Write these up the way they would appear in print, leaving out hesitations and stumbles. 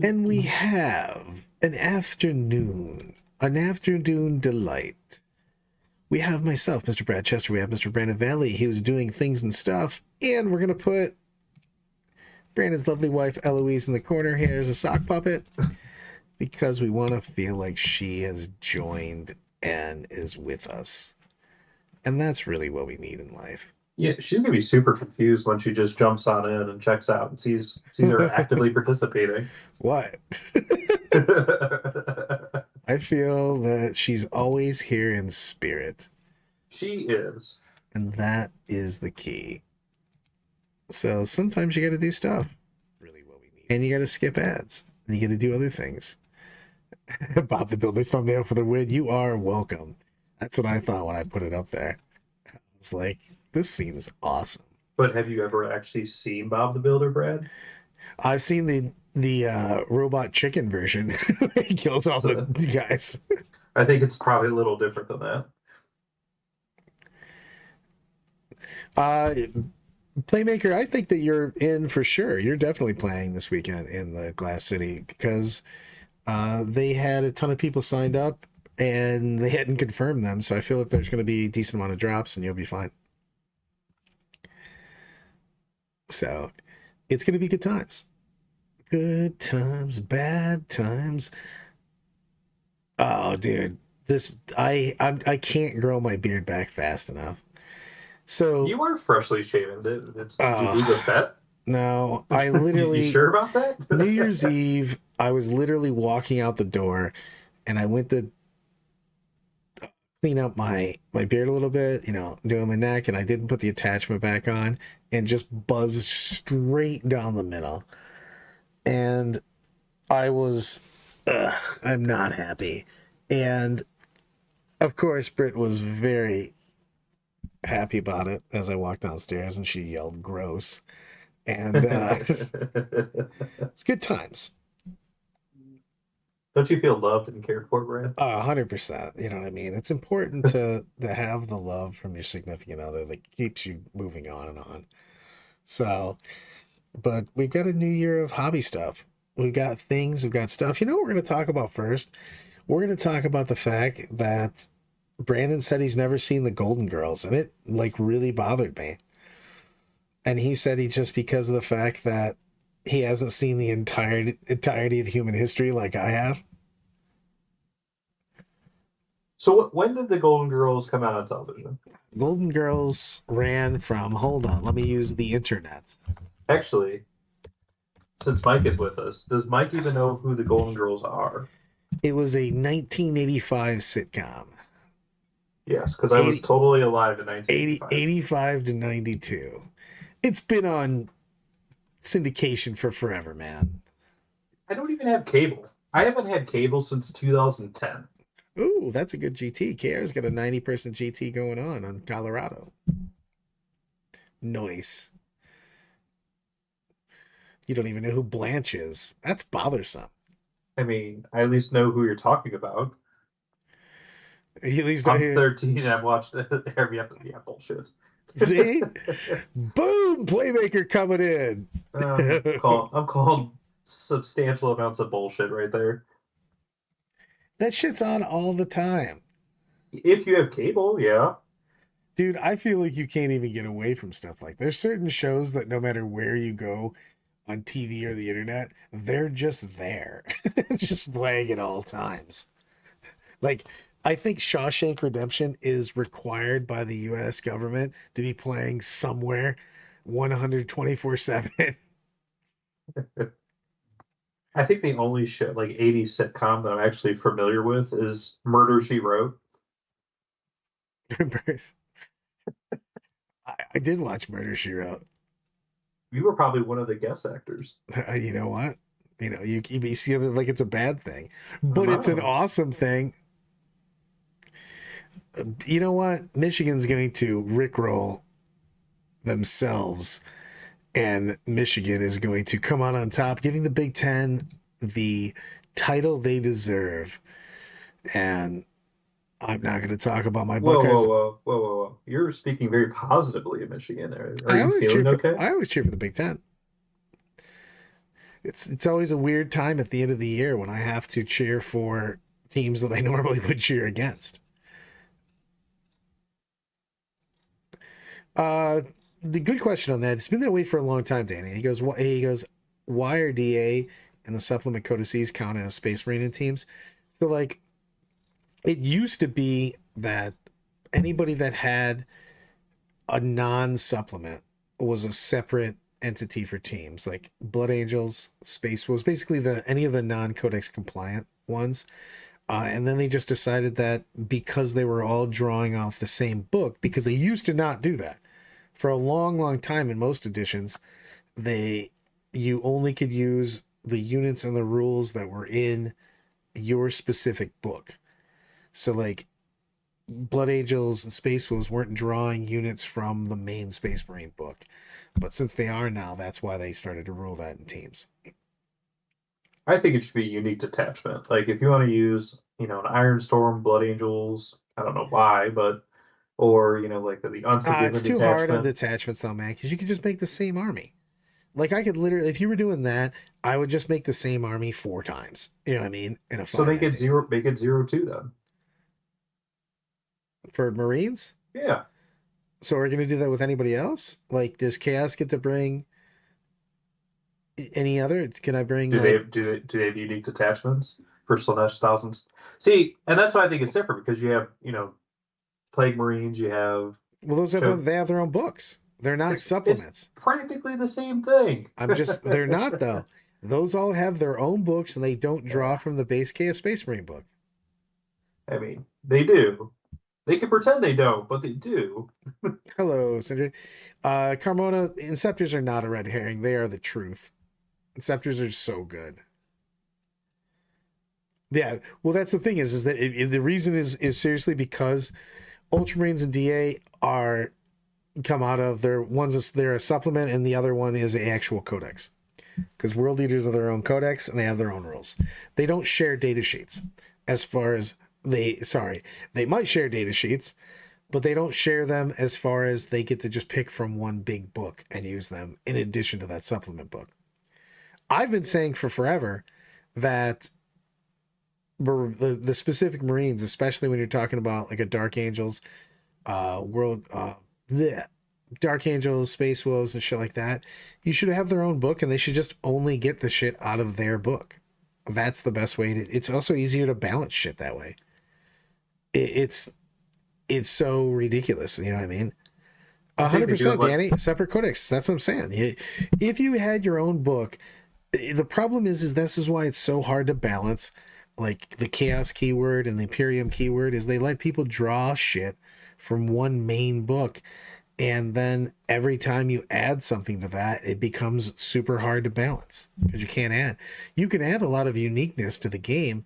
And we have an afternoon delight. We have myself, Mr. Brad Chester. We have Mr. Brandon Valley. He was doing things and stuff. And we're going to put Brandon's lovely wife, Eloise, in the corner here as a sock puppet because we want to feel like she has joined and is with us. And that's really what we need in life. Yeah, she's gonna be super confused when she just jumps on in and checks out and sees her actively participating. What? I feel that she's always here in spirit. She is. And that is the key. So sometimes you got to do stuff. Really what we need. And you got to skip ads. And you got to do other things. Bob the Builder thumbnail for the win. You are welcome. That's what I thought when I put it up there. I was like, this seems awesome. But have you ever actually seen Bob the Builder, Brad? I've seen the robot chicken version. He kills all the guys. I think it's probably a little different than that. Playmaker, I think that you're in for sure. You're definitely playing this weekend in the Glass City because they had a ton of people signed up and they hadn't confirmed them. So I feel that there's going to be a decent amount of drops and you'll be fine. So it's going to be good times. Good times, bad times. Oh, dude, I can't grow my beard back fast enough. So you are freshly shaven. Did you lose a bet? No, I literally. You sure about that? New Year's Eve, I was literally walking out the door, and I went to clean up my beard a little bit, doing my neck, and I didn't put the attachment back on, and just buzzed straight down the middle. And I'm not happy. And of course, Britt was very happy about it as I walked downstairs, and she yelled gross. And it's good times. Don't you feel loved and cared for, Brad? 100%. You know what I mean? It's important to have the love from your significant other that keeps you moving on and on. So, but we've got a new year of hobby stuff. We've got things, we've got stuff. You know what we're going to talk about first? We're going to talk about the fact that Brandon said he's never seen the Golden Girls, and it really bothered me. And he said he just because of the fact that he hasn't seen the entirety of human history like I have. So when did the Golden Girls come out on television? Golden Girls ran from, hold on, let me use the internet. Actually, since Mike is with us, does Mike even know who the Golden Girls are? It was a 1985 sitcom. Yes, because I was totally alive in 1985. 85 to 92. It's been on syndication for forever, man. I don't even have cable. I haven't had cable since 2010. Ooh, that's a good GT. KR's got a 90% GT going on Colorado. Nice. You don't even know who Blanche is. That's bothersome. I mean, I at least know who you're talking about. At least I'm 13. I've watched every episode. Yeah, bullshit. See? Boom! Playmaker coming in. I'm calling substantial amounts of bullshit right there. That shit's on all the time. If you have cable, yeah. Dude, I feel like you can't even get away from stuff like there's certain shows that no matter where you go on TV or the internet, they're just there. Just playing at all times. Like, I think Shawshank Redemption is required by the U.S. government to be playing somewhere 124/7. I think the only show, 80s sitcom that I'm actually familiar with is Murder, She Wrote. I did watch Murder, She Wrote. You were probably one of the guest actors. You know what? You see it like it's a bad thing, but it's an awesome thing. You know what? Michigan's going to rickroll themselves, and Michigan is going to come out on top, giving the Big Ten the title they deserve. And I'm not going to talk about my Whoa, whoa, Buckeyes. whoa, whoa, whoa, whoa! You're speaking very positively of Michigan. Are I you always cheer feeling for okay? I always cheer for the Big Ten. It's always a weird time at the end of the year when I have to cheer for teams that I normally would cheer against. Uh, the good question on that. It's been that way for a long time, Danny. He goes, "What?" He goes, "Why are DA and the supplement codices count as Space Marine teams?" So, like, it used to be that anybody that had a non-supplement was a separate entity for teams, like Blood Angels, Space Wolves, basically the any of the non-codex compliant ones. And then they just decided that because they were all drawing off the same book, because they used to not do that for a long, long time in most editions, they you only could use the units and the rules that were in your specific book. So like Blood Angels and Space Wolves weren't drawing units from the main Space Marine book. But since they are now, that's why they started to rule that in teams. I think it should be unique detachment. Like if you want to use, an Iron Storm, Blood Angels, I don't know why, but or like the It's Unforgiven too hard on detachment. detachments though, man, because you could just make the same army. Like I could literally, if you were doing that, I would just make the same army 4 times. You know what I mean? In a So 5 man team. make it 0-2 then. For Marines? Yeah. So are we going to do that with anybody else? Like, does Chaos get to bring any other? Can I bring Do they like? have do they have unique detachments for Slanesh thousands? See, and that's why I think it's different because you have, Plague Marines, you have Well, those have Choke. they have their own books. They're not It's supplements. practically the same thing. They're not though. Those all have their own books and they don't draw Yeah. from the base Chaos Space Marine book. I mean, they do. They can pretend they don't, but they do. Hello, Sindri. Carmona, Inceptors are not a red herring. They are the truth. Inceptors are so good. Yeah, well, that's the thing is that the reason is seriously because Ultramarines and DA are come out of they're a supplement and the other one is a actual codex because world leaders have their own codex and they have their own rules. They don't share data sheets as far as they might share data sheets, but they don't share them as far as they get to just pick from one big book and use them in addition to that supplement book. I've been saying for forever that the specific Marines, especially when you're talking about like a Dark Angels, world, the Dark Angels, Space Wolves, and shit like that, you should have their own book, and they should just only get the shit out of their book. That's the best way. It's also easier to balance shit that way. It's it's so ridiculous. You know what I mean? I think they do it 100%, like Danny. Separate codex. That's what I'm saying. If you had your own book, the problem is this is why it's so hard to balance. Like the chaos keyword and the Imperium keyword is they let people draw shit from one main book, and then every time you add something to that, it becomes super hard to balance because you can't add. You can add a lot of uniqueness to the game,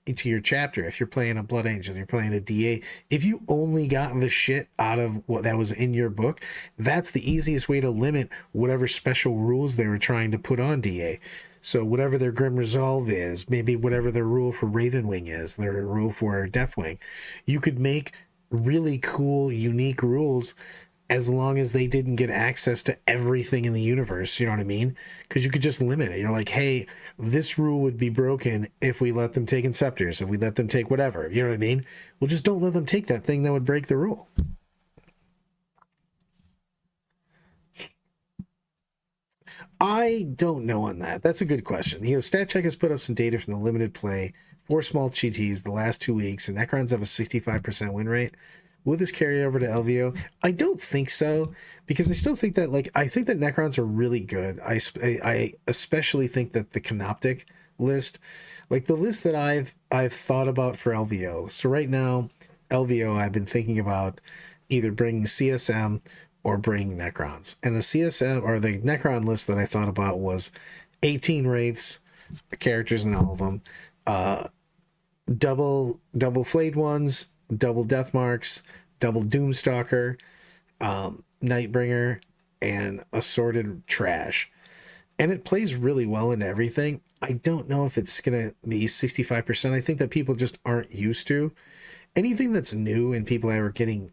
to your chapter. If you're playing a Blood Angel, you're playing a DA. If you only got the shit out of what that was in your book, that's the easiest way to limit whatever special rules they were trying to put on DA. So whatever their Grim Resolve is, maybe whatever their rule for Ravenwing is, their rule for Deathwing, you could make really cool, unique rules as long as they didn't get access to everything in the universe. You know what I mean? Because you could just limit it. You're like, hey, this rule would be broken if we let them take Inceptors, if we let them take whatever. You know what I mean? Well, just don't let them take that thing that would break the rule. I don't know on that. That's a good question. StatCheck has put up some data from the limited play, 4 small GTs the last 2 weeks, and Necrons have a 65% win rate. Will this carry over to LVO? I don't think so, because I still think that, I think that Necrons are really good. I especially think that the Canoptic list, like the list that I've thought about for LVO. So right now, LVO, I've been thinking about either bringing CSM or bringing Necrons. And the CSM or the Necron list that I thought about was 18 wraiths, characters in all of them, double flayed ones, double death marks, double doomstalker, Nightbringer, and assorted trash. And it plays really well into everything. I don't know if it's gonna be 65%. I think that people just aren't used to. anything that's new and people are getting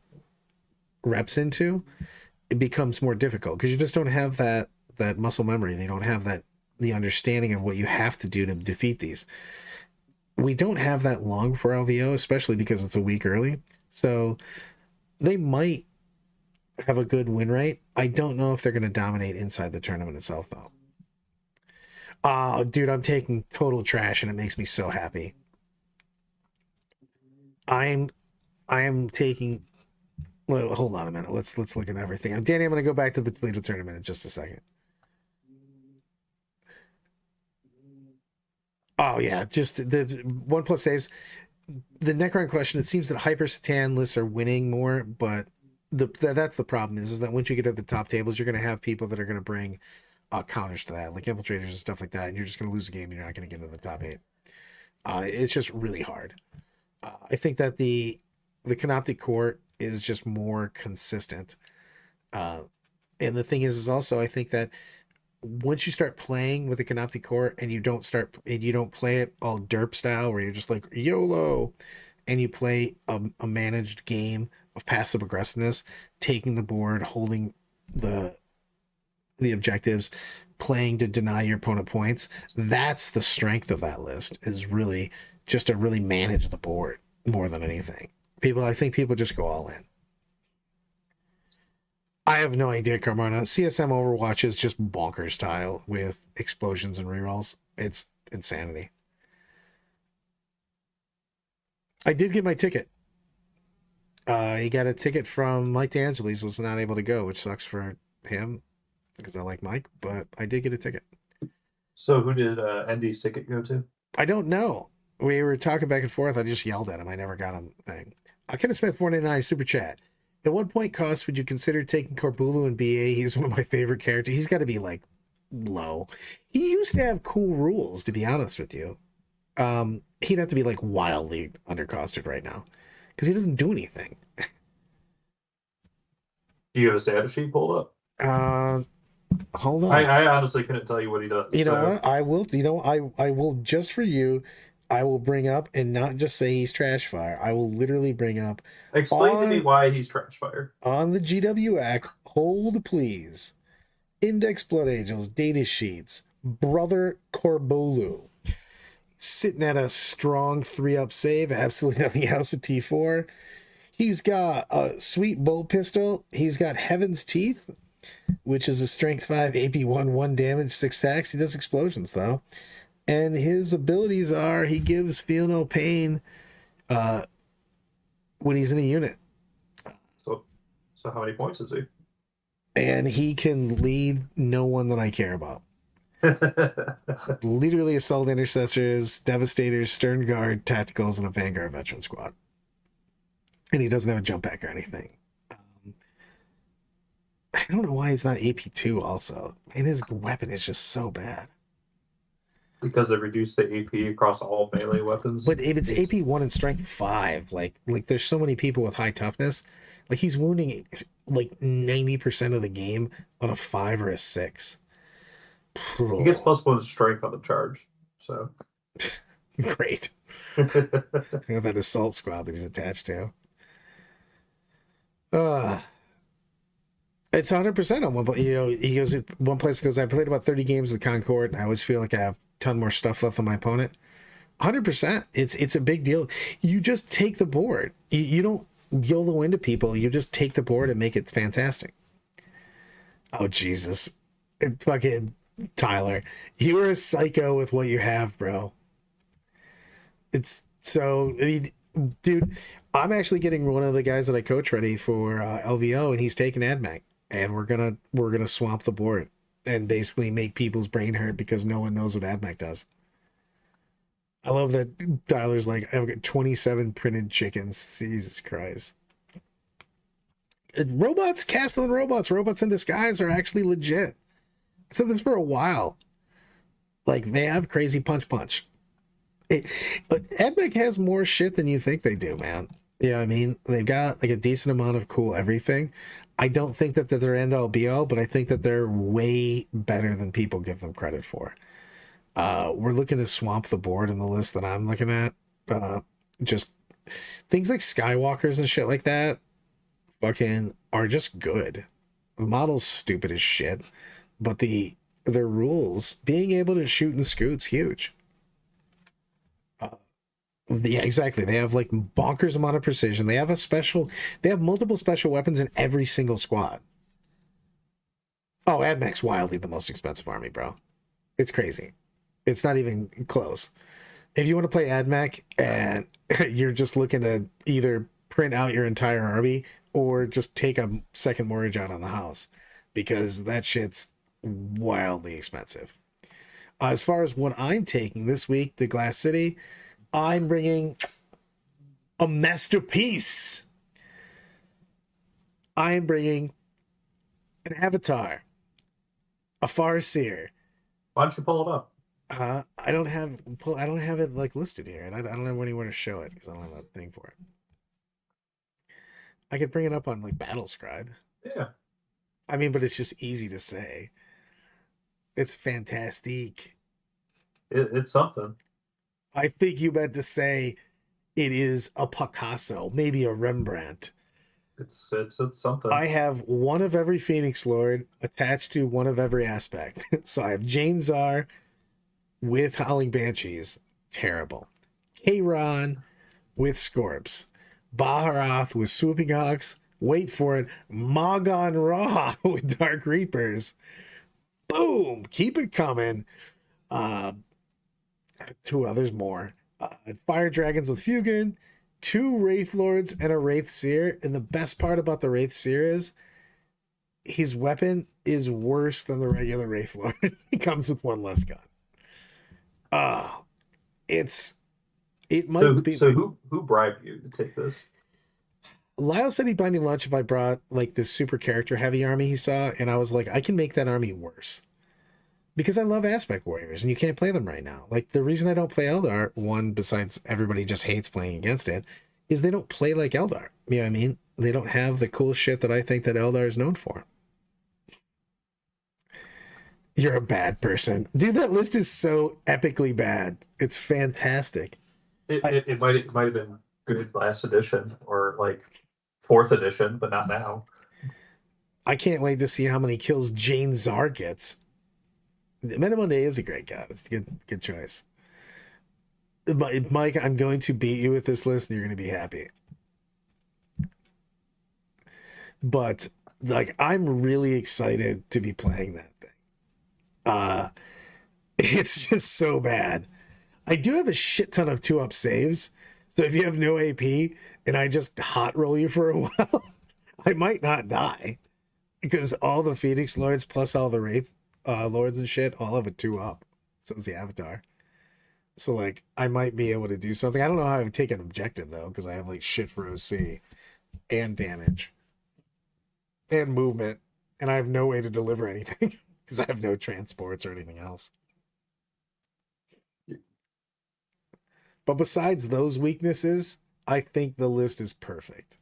reps into, it becomes more difficult because you just don't have that muscle memory. They don't have the understanding of what you have to do to defeat these. We don't have that long for LVO, especially because it's a week early. So they might have a good win rate. I don't know if they're going to dominate inside the tournament itself, though. Oh, dude, I'm taking total trash, and it makes me so happy. I am taking. Well, hold on a minute. Let's look at everything. Danny, I'm going to go back to the Toledo tournament in just a second. Oh yeah, just the 1+ saves. The Necron question. It seems that Hyper Satan lists are winning more, but that's the problem is that once you get at the top tables, you're going to have people that are going to bring counters to that, like infiltrators and stuff like that, and you're just going to lose the game and you're not going to get into the top 8. It's just really hard. I think that the Canoptic Court is just more consistent. And the thing is also I think that once you start playing with the Canoptic Court and you don't play it all derp style where you're just like YOLO, and you play a managed game of passive aggressiveness, taking the board, holding the objectives, playing to deny your opponent points. That's the strength of that list, is really just to really manage the board more than anything. I think people just go all in. I have no idea, Carmona. CSM Overwatch is just bonkers style with explosions and rerolls. It's insanity. I did get my ticket. He got a ticket from Mike DeAngelis, was not able to go, which sucks for him because I like Mike, but I did get a ticket. So who did Andy's ticket go to? I don't know. We were talking back and forth. I just yelled at him. I never got him thing. Kenneth Smith 499 super chat. At what point cost would you consider taking Korbulu and BA? He's one of my favorite characters. He's got to be like low. He used to have cool rules, to be honest with you. He'd have to be like wildly undercosted right now because he doesn't do anything. Do you have a status sheet pulled up? Hold on. I honestly couldn't tell you what he does. You know what? I will. You know, I will just for you. I will bring up and not just say he's trash fire. I will literally bring up. Explain to me why he's trash fire. On the GWAC, hold please. Index Blood Angels, data sheets, Brother Korbulu. Sitting at a strong 3-up save, absolutely nothing else at T4. He's got a sweet bolt pistol. He's got Heaven's Teeth, which is a strength 5 AP 1 damage, 6 attacks. He does explosions though. And his abilities are he gives Feel No Pain when he's in a unit. So how many points is he? And he can lead no one that I care about. Literally Assault Intercessors, Devastators, Stern Guard, Tacticals, and a Vanguard Veteran Squad. And he doesn't have a jump back or anything. I don't know why he's not AP2 also. And his weapon is just so bad. Because they reduced the AP across all melee weapons. But if it's AP 1 and strength 5, like there's so many people with high toughness. Like he's wounding like 90% of the game on a 5 or a 6. He gets +1 strength on the charge. So great. That assault squad that he's attached to. It's 100% on one. You know, he goes one place. Goes. I played about 30 games with Concord, and I always feel like I have a ton more stuff left on my opponent. 100%. It's a big deal. You just take the board. You don't YOLO into people. You just take the board and make it fantastic. Oh Jesus, fucking Tyler, you are a psycho with what you have, bro. It's so. I mean, dude, I'm actually getting one of the guys that I coach ready for LVO, and he's taking AdMac, and we're gonna swamp the board and basically make people's brain hurt because no one knows what AdMac does. I love that Tyler's like, I've got 27 printed chickens. Jesus Christ. Robots, Castellan robots in disguise are actually legit. I said this for a while. Like, they have crazy punch. AdMac has more shit than you think they do, man. You know what I mean? They've got like a decent amount of cool everything. I don't think that they're end all be all, but I think that they're way better than people give them credit for. We're looking to swamp the board in the list that I'm looking at. Just things like Skywalkers and shit like that fucking are just good. The model's stupid as shit, but the rules, being able to shoot and scoot's huge. Uh, yeah, exactly. They have like bonkers amount of precision. They have multiple special weapons in every single squad. Oh, AdMech's wildly the most expensive army, bro. It's crazy. It's not even close. If you want to play AdMech and you're just looking to either print out your entire army or just take a second mortgage out on the house, because that shit's wildly expensive. As far as what I'm taking this week, the Glass City, I'm bringing a masterpiece. I am bringing an Avatar, a Farseer. Why don't you pull it up? I don't have it like listed here, and I don't have anywhere to show it because I don't have a thing for it. I could bring it up on like Battlescribe. Yeah. I mean, but it's just easy to say. It's fantastic. It's something. I think you meant to say it is a Picasso, maybe a Rembrandt. It's something. I have one of every Phoenix Lord attached to one of every aspect. So I have Jane Zar with Howling Banshees, terrible. Kayron with Scorps. Baharath with Swooping Hawks. Wait for it. Magon Ra with Dark Reapers. Boom! Keep it coming. Two others more. Fire Dragons with Fugan. 2 Wraith Lords and a Wraith Seer. And the best part about the Wraith Seer is his weapon is worse than the regular Wraith Lord. He comes with 1 less gun. It might be. So who bribed you to take this? Lyle said he'd buy me lunch if I brought like this super character heavy army he saw, and I was like, I can make that army worse. Because I love Aspect Warriors, and you can't play them right now. Like, the reason I don't play Eldar, one, besides everybody just hates playing against it, is they don't play like Eldar. You know what I mean? They don't have the cool shit that I think that Eldar is known for. You're a bad person. Dude, that list is so epically bad. It's fantastic. It might have been good last edition or like 4th edition, but not now. I can't wait to see how many kills Jane Zar gets. Menamonde is a great guy. That's a good choice. But Mike, I'm going to beat you with this list and you're going to be happy. But like, I'm really excited to be playing that thing. It's just so bad. I do have a shit ton of 2-up saves. So if you have no AP and I just hot roll you for a while, I might not die. Because all the Phoenix Lords plus all the Wraith Lords and shit all have a 2-up. So is the Avatar. So like, I might be able to do something. I don't know how I would take an objective though, because I have like shit for OC and damage and movement, and I have no way to deliver anything because I have no transports or anything else. But besides those weaknesses, I think the list is perfect.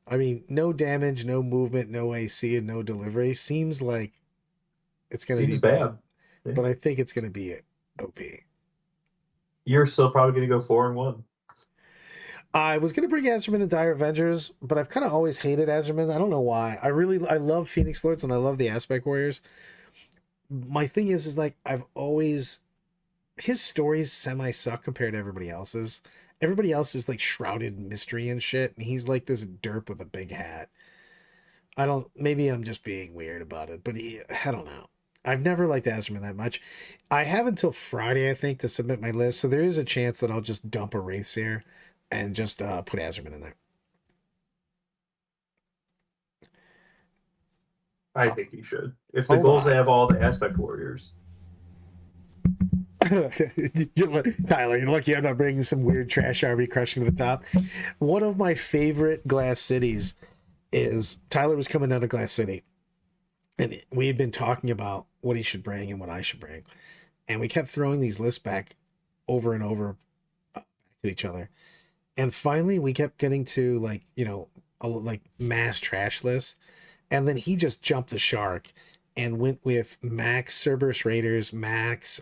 I mean, no damage, no movement, no AC, and no delivery seems like it's going to be bad. Yeah. But I think it's going to be OP. You're still probably going to go 4-1. I was going to bring Azerman and Dire Avengers, but I've kind of always hated Azerman. I don't know why. I love Phoenix Lords and I love the Aspect Warriors. My thing is like, his stories semi-suck compared to everybody else's. Everybody else is like shrouded in mystery and shit, and he's like this derp with a big hat. Maybe I'm just being weird about it, but I don't know. I've never liked Azerman that much. I have until Friday, I think, to submit my list, so there is a chance that I'll just dump a Wraithseer and just put Azerman in there. I think you should. If the goals have all the Aspect Warriors. Tyler, you're lucky I'm not bringing some weird trash army crushing to the top. One of my favorite Glass Cities is Tyler was coming down to Glass City, and we had been talking about what he should bring and what I should bring, and we kept throwing these lists back over and over to each other, and finally we kept getting to like, you know, like mass trash lists, and then he just jumped the shark and went with Max Cerberus Raiders, Max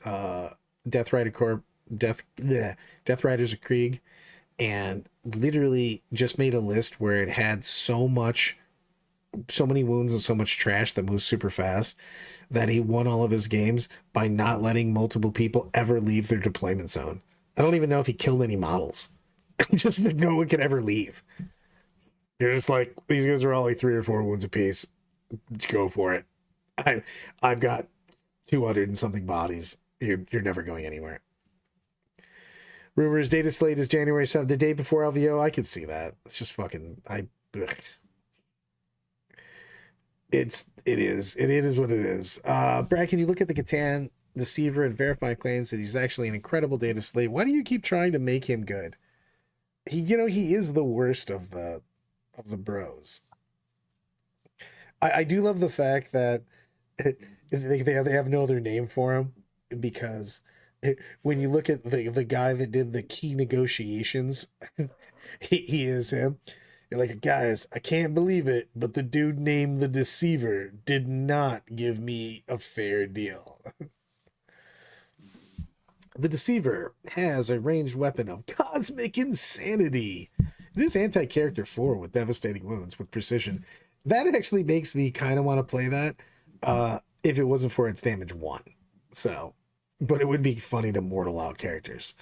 Death Rider Corps Death Riders of Krieg, and literally just made a list where it had so many wounds and so much trash that moves super fast that he won all of his games by not letting multiple people ever leave their deployment zone. I don't even know if he killed any models. Just that no one could ever leave. You're just like, these guys are all like 3 or 4 wounds apiece. Go for it. I've got 200 and something bodies. You're never going anywhere. Rumors data slate is January 7th, the day before LVO. I could see that. It's just fucking it is what it is. Brad, can you look at the Catan Deceiver and verify claims that he's actually an incredible data slate? Why do you keep trying to make him good? He is the worst of the bros. I do love the fact that they have no other name for him, because when you look at the guy that did the key negotiations, he is him. You're like, guys, I can't believe it, but the dude named the Deceiver did not give me a fair deal. The Deceiver has a ranged weapon of cosmic insanity. It is anti-character 4 with devastating wounds with precision. That actually makes me kind of want to play that if it wasn't for its damage 1. So, but it would be funny to mortal out characters.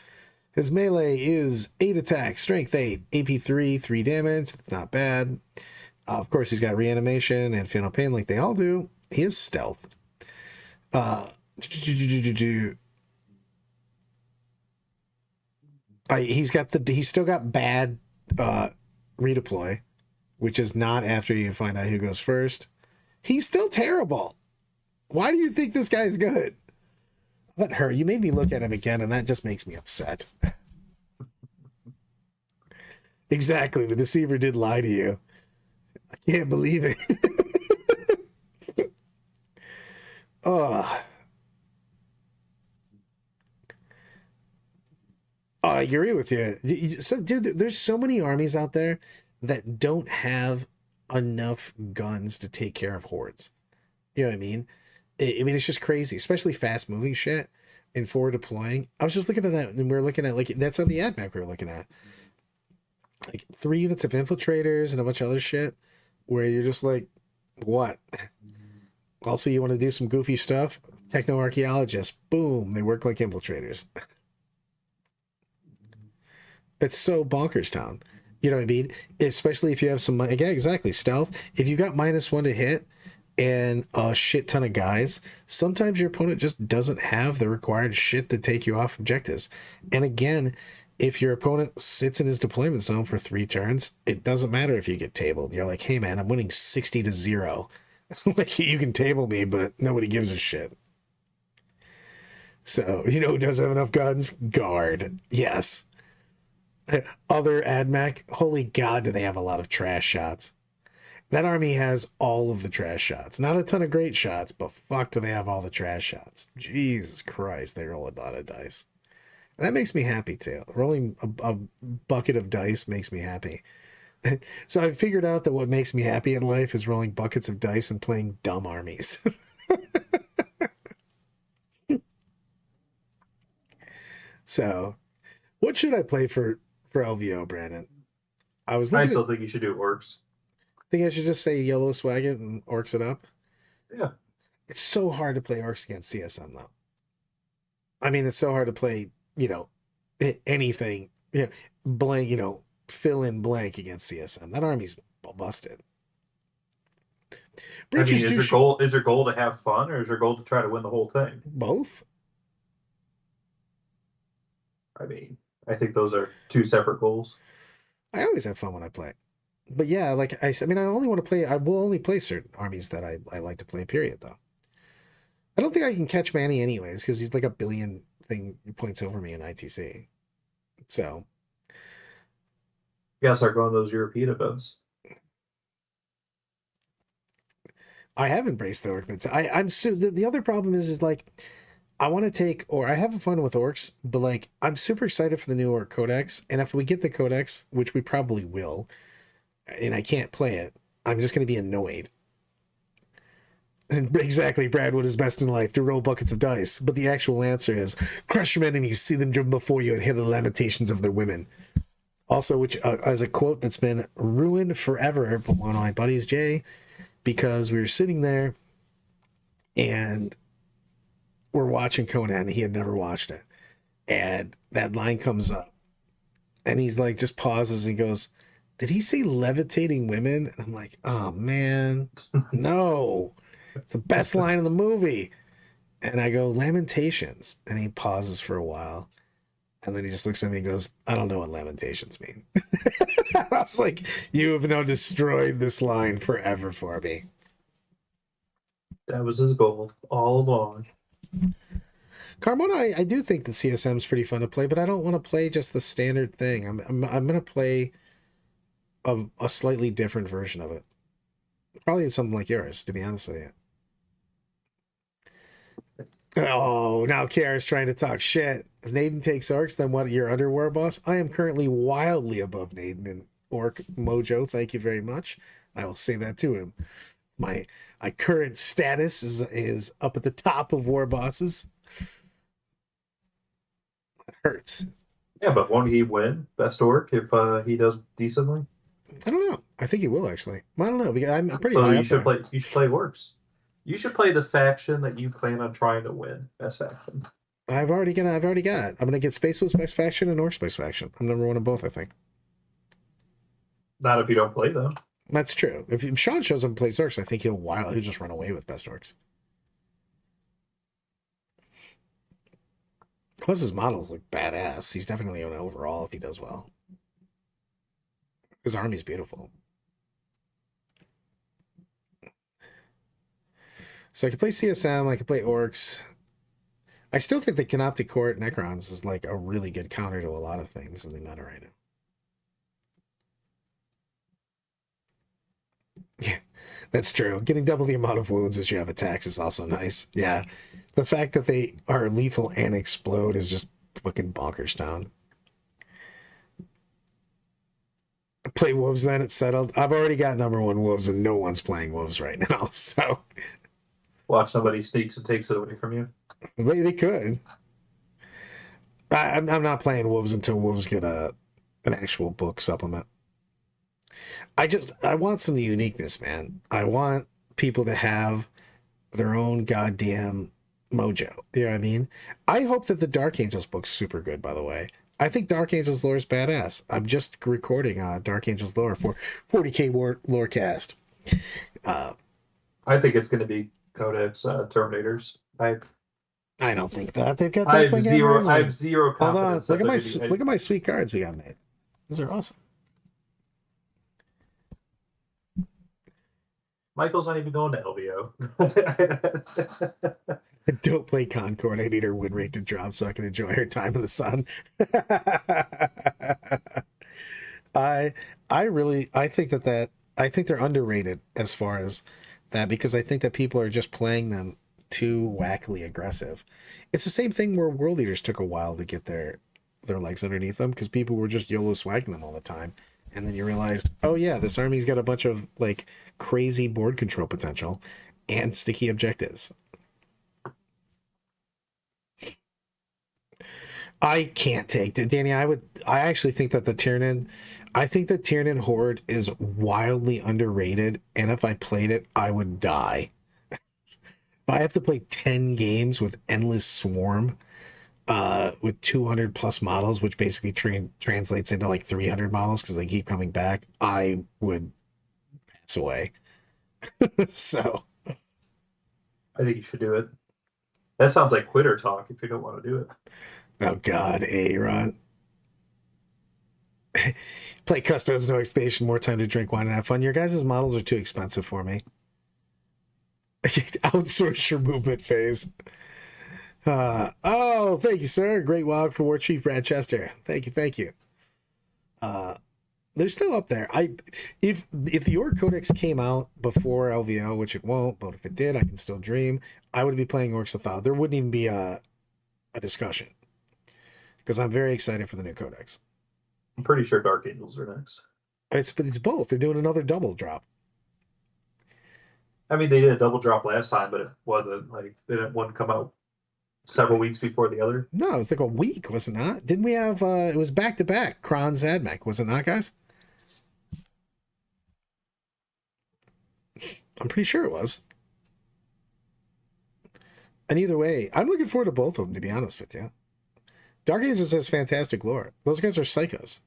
His melee is 8 attack, strength 8, AP 3, 3 damage. That's not bad. Of course, he's got reanimation and final pain like they all do. He is stealth. He's still got bad redeploy, which is not after you find out who goes first. He's still terrible. Why do you think this guy's good? Let her. You made me look at him again, and that just makes me upset. Exactly. The Deceiver did lie to you. I can't believe it. Oh. I agree with you. So, dude, there's so many armies out there that don't have enough guns to take care of hordes. You know what I mean? I mean, it's just crazy, especially fast moving shit and forward deploying. I was just looking at that, and we are looking at, like, that's on the ad map we were looking at. Like 3 units of infiltrators and a bunch of other shit where you're just like, what? Also, you want to do some goofy stuff? Techno-archaeologists, boom, they work like infiltrators. It's so bonkers town. You know what I mean? Especially if you have some, yeah, exactly, stealth. If you got -1 to hit and a shit ton of guys, sometimes your opponent just doesn't have the required shit to take you off objectives. And again, if your opponent sits in his deployment zone for 3 turns, it doesn't matter if you get tabled. You're like, hey man, I'm winning 60-0. Like, you can table me, but nobody gives a shit. So, you know who does have enough guns? Guard. Yes. Other AdMac, holy god, do they have a lot of trash shots. That army has all of the trash shots. Not a ton of great shots, but fuck, do they have all the trash shots. Jesus Christ, they roll a lot of dice. And that makes me happy too. Rolling a bucket of dice makes me happy. So I've figured out that what makes me happy in life is rolling buckets of dice and playing dumb armies. So, what should I play for LVO, Brandon? I still think you should do orcs. Think I should just say yellow swag it and orcs it up? Yeah. It's so hard to play orcs against CSM though. I mean, it's so hard to play, anything, blank, fill in blank against CSM. That army's busted. Is your goal to have fun, or is your goal to try to win the whole thing? Both. I mean, I think those are 2 separate goals. I always have fun when I play. But yeah, like I will only play certain armies that I like to play, period, though. I don't think I can catch Manny anyways, because he's like a billion points over me in ITC. So. You gotta start going to those European events. I have embraced the Orc. The other problem is like, I want to take, or I have fun with orcs, but like, I'm super excited for the new Orc Codex. And if we get the Codex, which we probably will, and I can't play it, I'm just going to be annoyed. And exactly, Brad, what is best in life? To roll buckets of dice. But the actual answer is crush your enemies, see them driven before you, and hear the lamentations of their women. Also, which as a quote that's been ruined forever by one of my buddies, Jay, because we were sitting there and we're watching Conan. He had never watched it. And that line comes up. And he's like, just pauses and goes, did he say levitating women? And I'm like, oh, man, no. It's the best line in the movie. And I go, Lamentations. And he pauses for a while. And then he just looks at me and goes, I don't know what Lamentations mean. I was like, you have now destroyed this line forever for me. That was his goal all along. Carmona, I do think the CSM is pretty fun to play, but I don't want to play just the standard thing. I'm going to play a slightly different version of it. Probably something like yours, to be honest with you. Oh, now Kara's trying to talk shit. If Naden takes Orcs, then what? Your underwear boss? I am currently wildly above Naden in Orc Mojo. Thank you very much. I will say that to him. My current status is up at the top of war bosses. It hurts. Yeah, but won't he win best orc if he does decently? I don't know. I think he will actually. I don't know because I'm pretty So high you up should there. play. You should play orcs. You should play the faction that you plan on trying to win. Best faction. I've already got. I'm gonna get Space Wolves Best Faction and Orc Space Faction. I'm number one in both, I think. Not if you don't play them. That's true. If Sean shows up and plays Orcs, I think he'll just run away with Best Orcs. Plus his models look badass. He's definitely an overall if he does well. His army's beautiful. So I could play CSM, I could play Orcs. I still think the Canoptic Court Necrons is like a really good counter to a lot of things in the meta right now. Yeah, that's true. Getting double the amount of wounds as you have attacks is also nice. Yeah. The fact that they are lethal and explode is just fucking bonkers town. Play wolves then, it's settled. I've already got number one wolves and no one's playing wolves right now. So Watch somebody sneaks and takes it away from you. they could. I'm not playing wolves until wolves get an actual book supplement. I want some uniqueness, man. I want people to have their own goddamn mojo. You know what I mean? I hope that the Dark Angels book's super good, by the way. I think Dark Angels lore is badass. I'm just recording Dark Angels lore for 40K lore cast. I think it's going to be Codex Terminators. I don't think that they've got. I have zero Hold on, confidence. look at my sweet cards we got made. Those are awesome. Michael's not even going to LVO. Don't play Concord. I need her win rate to drop so I can enjoy her time in the sun. I think they're underrated as far as that because I think that people are just playing them too wackily aggressive. It's the same thing where World Eaters took a while to get their legs underneath them because people were just YOLO swagging them all the time. And then you realized, oh yeah, this army's got a bunch of like crazy board control potential and sticky objectives. I can't take it, Danny. I actually think that the Tyranid Horde is wildly underrated, and if I played it, I would die. If I have to play 10 games with Endless Swarm, with 200 plus models, which basically translates into like 300 models because they keep coming back, I would pass away. So I think you should do it. That sounds like quitter talk if you don't want to do it. oh god, Aaron. Play Custodes, no expansion, more time to drink wine and have fun. Your guys' models are too expensive for me. Outsource your movement phase. Oh, thank you, sir. Great walk for War Chief Brad Chester. Thank you. They're still up there. If the Orc Codex came out before LVO, which it won't, but if it did, I can still dream. I would be playing Orcs without. There wouldn't even be a discussion because I'm very excited for the new Codex. I'm pretty sure Dark Angels are next. It's both. They're doing another double drop. I mean, they did a double drop last time, but it wasn't like didn't one come out several weeks before the other. No, it was like a week, was it not? Didn't we have it was back to back, Kron's Admech, was it not, guys? I'm pretty sure it was. And either way, I'm looking forward to both of them, to be honest with you. Dark Ages has fantastic lore. Those guys are psychos.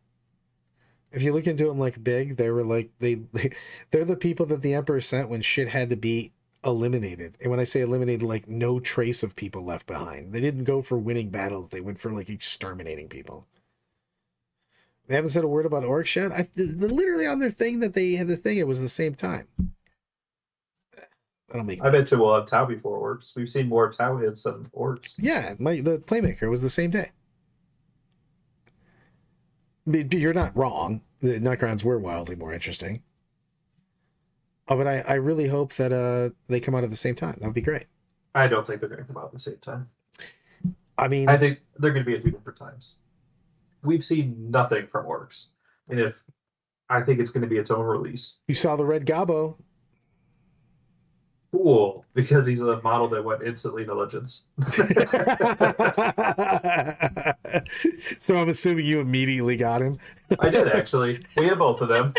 If you look into them like big, they were like they're the people that the Emperor sent when shit had to be eliminated. And when I say eliminated, like no trace of people left behind. They didn't go for winning battles. They went for like exterminating people. They haven't said a word about orcs yet. Literally on their thing that they had the thing, it was the same time. That'll make. I bet you we'll have Tau before orcs. We've seen more Tau hits than orcs. Yeah, the Playmaker was the same day. You're not wrong. The Necrons were wildly more interesting. Oh, but I really hope that they come out at the same time. That would be great. I don't think they're going to come out at the same time. I mean, I think they're going to be at two different times. We've seen nothing from orcs, and if I think it's going to be its own release. you saw the Red Gobbo. Cool, because he's a model that went instantly to Legends. So I'm assuming you immediately got him. I did actually. We have both of them.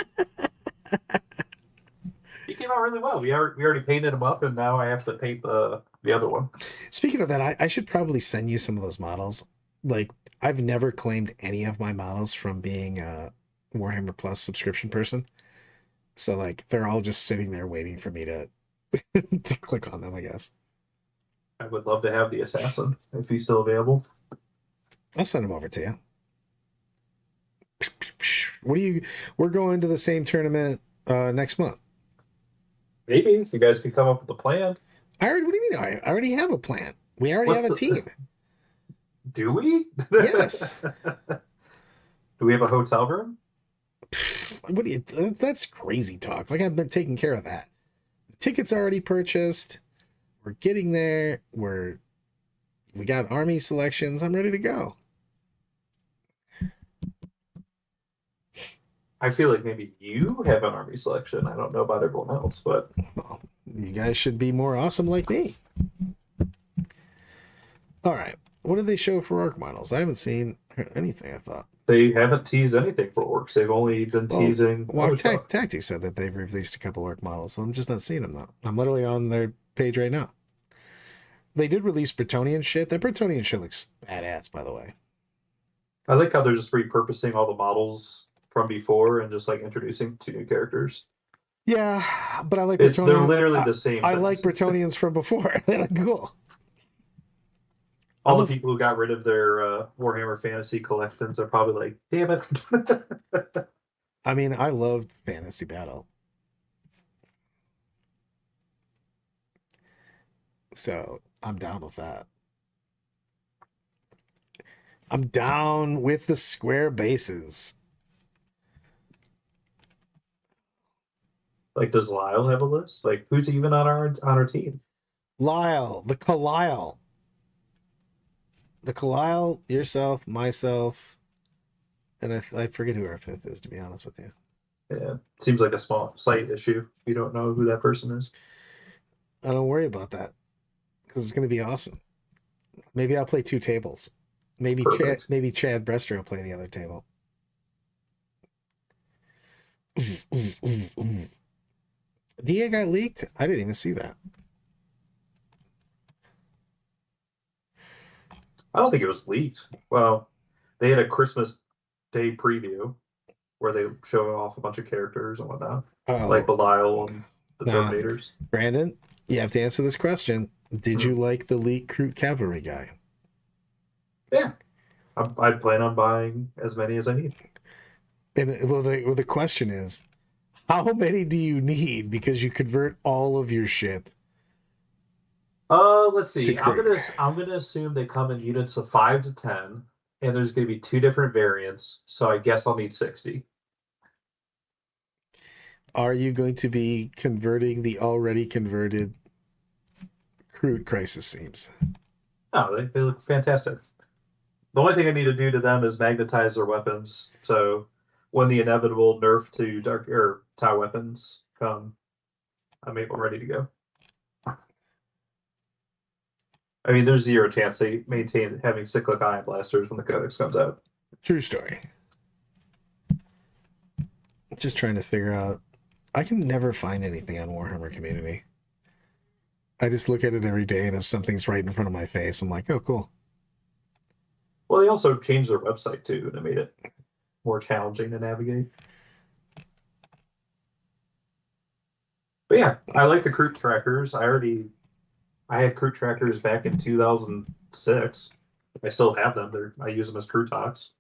He came out really well. We already painted him up, and now I have to paint the other one. Speaking of that, I should probably send you some of those models. Like, I've never claimed any of my models from being a Warhammer Plus subscription person. So, like, they're all just sitting there waiting for me to to click on them, I guess. I would love to have the assassin if he's still available. I'll send them over to you. We're going to the same tournament next month. Maybe if you guys could come up with a plan. What do you mean? I already have a plan. We already have a team. Do we? Yes. Do we have a hotel room? What do you? That's crazy talk. Like, I've been taking care of that. The tickets already purchased. We're getting there. We got army selections. I'm ready to go. I feel like maybe you have an army selection. I don't know about everyone else, but Well, you guys should be more awesome like me. All right. What did they show for orc models? I haven't seen anything, I thought. they haven't teased anything for orcs. They've only been teasing. Well, Tactics said that they've released a couple orc models, so I'm just not seeing them though. I'm literally on their page right now. They did release Bretonnian shit. That Bretonnian shit looks badass, by the way. I like how they're just repurposing all the models from before and just like introducing two new characters. Yeah, but I like They're Bretonnian. literally the same. I things. like Bretonnians from before. They look cool. All Almost- the people who got rid of their Warhammer Fantasy collections are probably like, damn it. I mean, I loved Fantasy Battle. So I'm down with that. I'm down with the square bases. Like, does Lyle have a list? Like, who's even on our team? Lyle, the Kalile. The Kalile, yourself, myself, and I forget who our fifth is, to be honest with you. Yeah, seems like a small slight issue. You don't know who that person is. I don't worry about that because it's going to be awesome. Maybe I'll play two tables. Maybe Chad Brester will play the other table. DA got leaked? I didn't even see that. I don't think it was leaked. Well, they had a Christmas Day preview where they showed off a bunch of characters and whatnot, like Belial and the Terminators. Brandon, you have to answer this question. Did you like the leaked Kroot Cavalry guy? Yeah, I plan on buying as many as I need. And the question is, how many do you need? Because you convert all of your shit. Let's see. I'm gonna assume they come in units of 5 to 10, and there's gonna be 2 different variants. So I guess I'll need 60. Are you going to be converting the already converted Kroot Crisis Seams? No, they look fantastic. The only thing I need to do to them is magnetize their weapons. So when the inevitable nerf to dark or Tau weapons come, I'm ready to go. I mean, there's zero chance they maintain having cyclic ion blasters when the codex comes out. True story. Just trying to figure out. I can never find anything on Warhammer Community. I just look at it every day, and if something's right in front of my face, I'm like, oh, cool. Well, they also changed their website too, and it made it more challenging to navigate. But yeah, I like the Crew trackers. I had Crew trackers back in 2006. I still have them. I use them as Crew talks.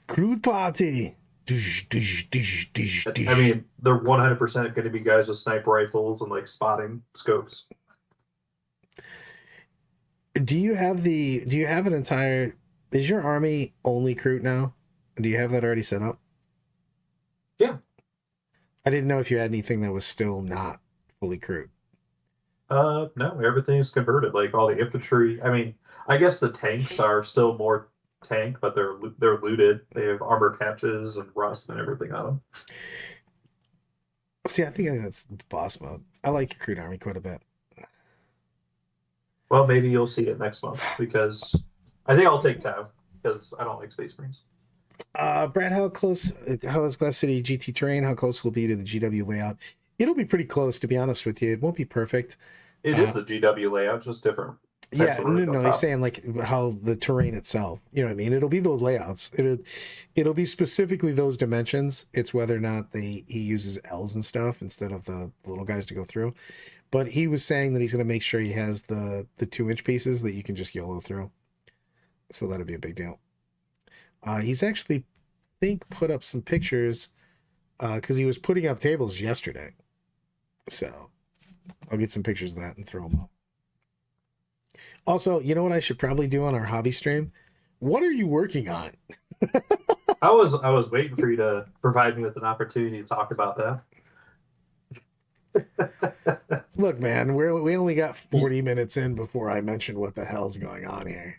Crew party. I mean, they're 100% going to be guys with sniper rifles and like spotting scopes. Do you have an entire, is your army only Crew now? Do you have that already set up? Yeah. I didn't know if you had anything that was still not fully Crew. No, everything's converted. Like all the infantry. I mean, I guess the tanks are still more tank, but they're looted. They have armor patches and rust and everything on them. See, I think that's the boss mode. I like your Crew army quite a bit. Well, maybe you'll see it next month because I think I'll take Tav because I don't like Space Marines. Brad, how is Glass City GT terrain? How close will it be to the GW layout? It'll be pretty close, to be honest with you. It won't be perfect. It is the GW layout, just different. Yeah, no, he's saying like how the terrain itself. You know what I mean? It'll be those layouts. It'll be specifically those dimensions. It's whether or not he uses L's and stuff instead of the little guys to go through. But he was saying that he's going to make sure he has the 2-inch pieces that you can just YOLO through. So that'll be a big deal. He's actually, put up some pictures because he was putting up tables yesterday. So I'll get some pictures of that and throw them up. Also, you know what I should probably do on our hobby stream? What are you working on? I was waiting for you to provide me with an opportunity to talk about that. Look, man, we only got 40 minutes in before I mentioned what the hell's going on here.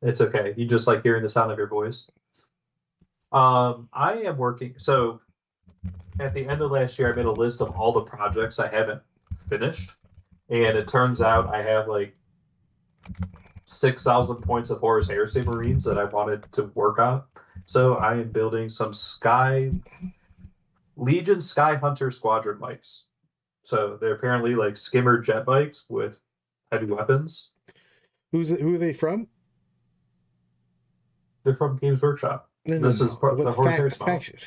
It's okay. You just like hearing the sound of your voice. I am working. So at the end of last year, I made a list of all the projects I haven't finished. And it turns out I have like 6,000 points of Horus Heresy Marines that I wanted to work on. So I am building some Legion Sky Hunter Squadron bikes. So they're apparently like skimmer jet bikes with heavy weapons. Who are they from? They're from Games Workshop. This is part of the Horus faction.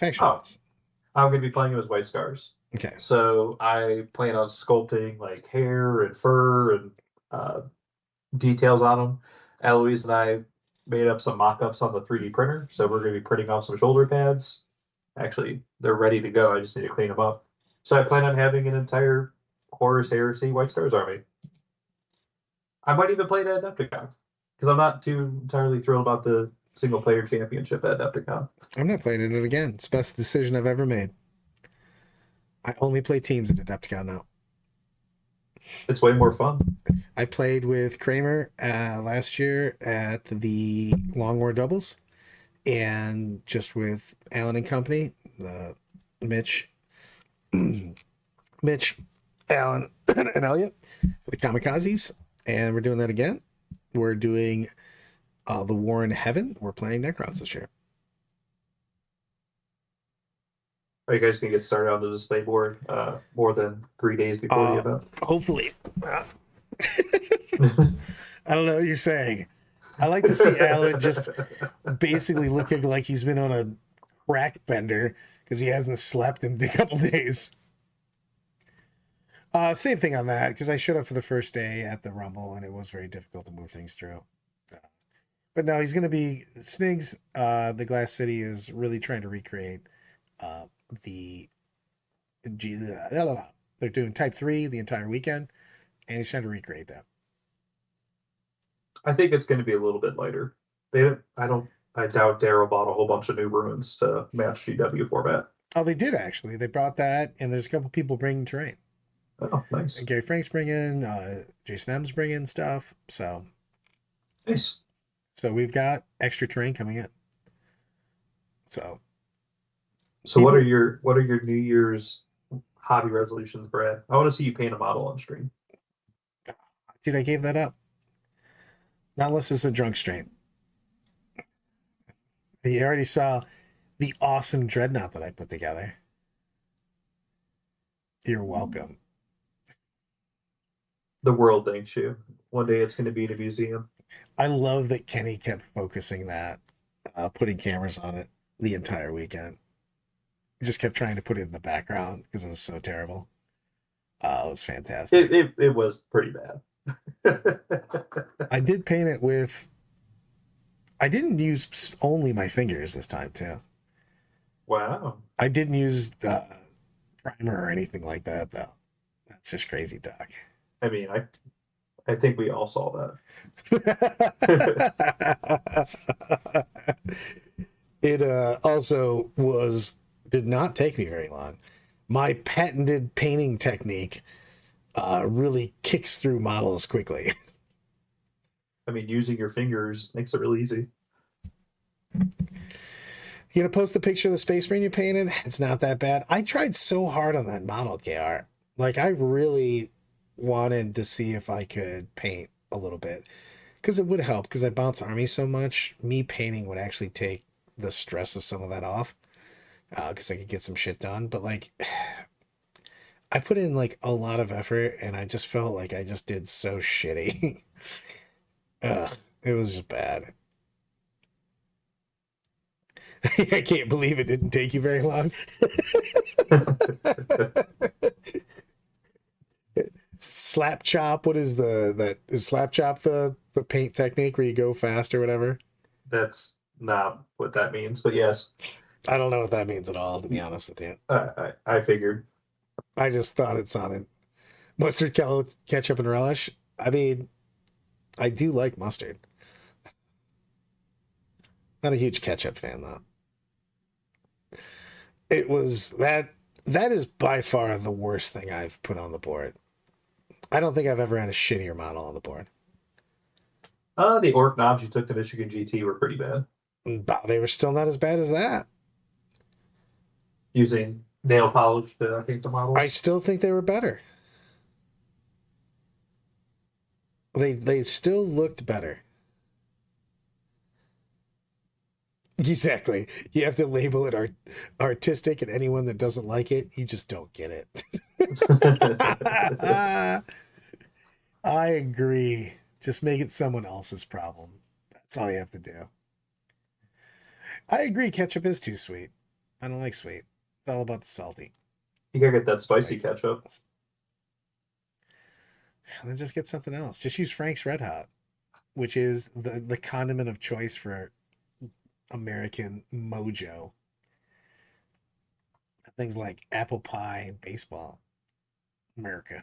I'm going to be playing them as White Scars. Okay. So I plan on sculpting like hair and fur and details on them. Eloise and I made up some mock-ups on the 3D printer. So we're going to be printing off some shoulder pads. Actually, they're ready to go. I just need to clean them up. So I plan on having an entire Horus Heresy White Scars army. I might even play it at Adepticon because I'm not too entirely thrilled about the single-player championship at Adepticon. I'm not playing it again. It's the best decision I've ever made. I only play teams at Adepticon now. It's way more fun. I played with Kramer last year at the Long War Doubles, and just with Alan and company, Mitch, Alan, and Elliot for the Kamikazes, and we're doing that again. We're doing the War in Heaven. We're playing Necrons this year. Are you guys going to get started on the display board more than 3 days before the event? Hopefully. I don't know what you're saying. I like to see Alan just basically looking like he's been on a crack bender because he hasn't slept in a couple days. Same thing on that, because I showed up for the first day at the Rumble and it was very difficult to move things through. But no, he's going to be Snigs. The Glass City is really trying to recreate they're doing Type 3 the entire weekend, and he's trying to recreate that. I think it's going to be a little bit lighter. I doubt Daryl bought a whole bunch of new runes to match GW format. Oh, they did actually. They brought that, and there's a couple people bringing terrain. Oh, nice. And Gary Frank's bringing, Jason M's bringing stuff. So nice. So we've got extra terrain coming in. So what are your New Year's hobby resolutions, Brad. I want to see you paint a model on stream. Dude, I gave that up. Not unless it's a drunk stream. You already saw the awesome dreadnought that I put together. You're welcome. The world thanks you. One day it's going to be in a museum. I love that Kenny kept focusing that, putting cameras on it the entire weekend. He just kept trying to put it in the background because it was so terrible. It was fantastic. It was pretty bad. I did paint it with. I didn't use only my fingers this time too. Wow. I didn't use primer or anything like that though. That's just crazy talk. I mean, I think we all saw that. It also did not take me very long. My patented painting technique really kicks through models quickly. I mean, using your fingers makes it really easy. You gonna post the picture of the Space Marine you painted? It's not that bad. I tried so hard on that model, KR. Like, I really wanted to see if I could paint a little bit. Because it would help, because I bounce armies so much. Me painting would actually take the stress of some of that off. Because I could get some shit done. But, like, I put in, like, a lot of effort, and I just felt like I just did so shitty. It was just bad. I can't believe it didn't take you very long. Slap chop, what is is slap chop the paint technique where you go fast or whatever? That's not what that means, but yes. I don't know what that means at all, to be honest with you. I figured. I just thought it sounded mustard, ketchup, and relish. I mean, I do like mustard. Not a huge ketchup fan though. It was that is by far the worst thing I've put on the board. I don't think I've ever had a shittier model on the board. The orc knobs you took to Michigan GT were pretty bad. But they were still not as bad as that. Using nail polish to paint the models. I still think they were better. They still looked better. Exactly. You have to label it artistic, and anyone that doesn't like it, you just don't get it. I agree. Just make it someone else's problem. That's all you have to do. I agree. Ketchup is too sweet. I don't like sweet. It's all about the salty. You gotta get that spicy ketchup. Then just get something else. Just use Frank's Red Hot, which is the condiment of choice for American mojo. Things like apple pie and baseball. America.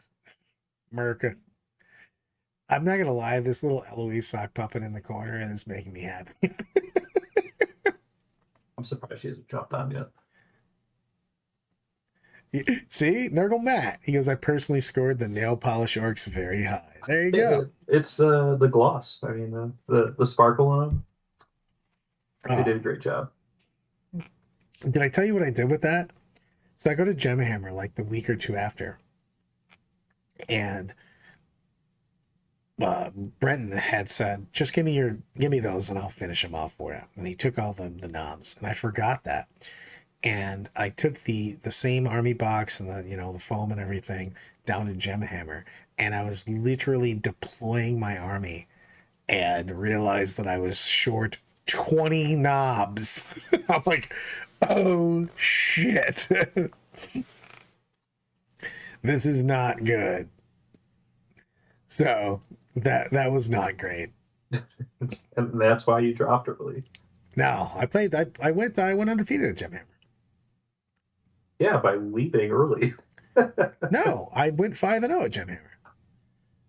I'm not gonna lie, this little Eloise sock puppet in the corner is making me happy. I'm surprised she hasn't jumped on yet. See, Nurgle Matt. He goes, I personally scored the nail polish orcs very high. There you go. It's the gloss. I mean the sparkle on them. They did a great job. Did I tell you what I did with that? So I go to Gemhammer like the week or two after, and Brenton had said, "Just give me those, and I'll finish them off for you." And he took all the knobs, and I forgot that. And I took the same army box and the foam and everything down to Gemhammer, and I was literally deploying my army, and realized that I was short 20 knobs. I'm like, oh shit. This is not good. So that was not great. And that's why you dropped early. No, I went undefeated at Gemhammer. Yeah, by leaving early. No, I went 5-0 at Gemhammer.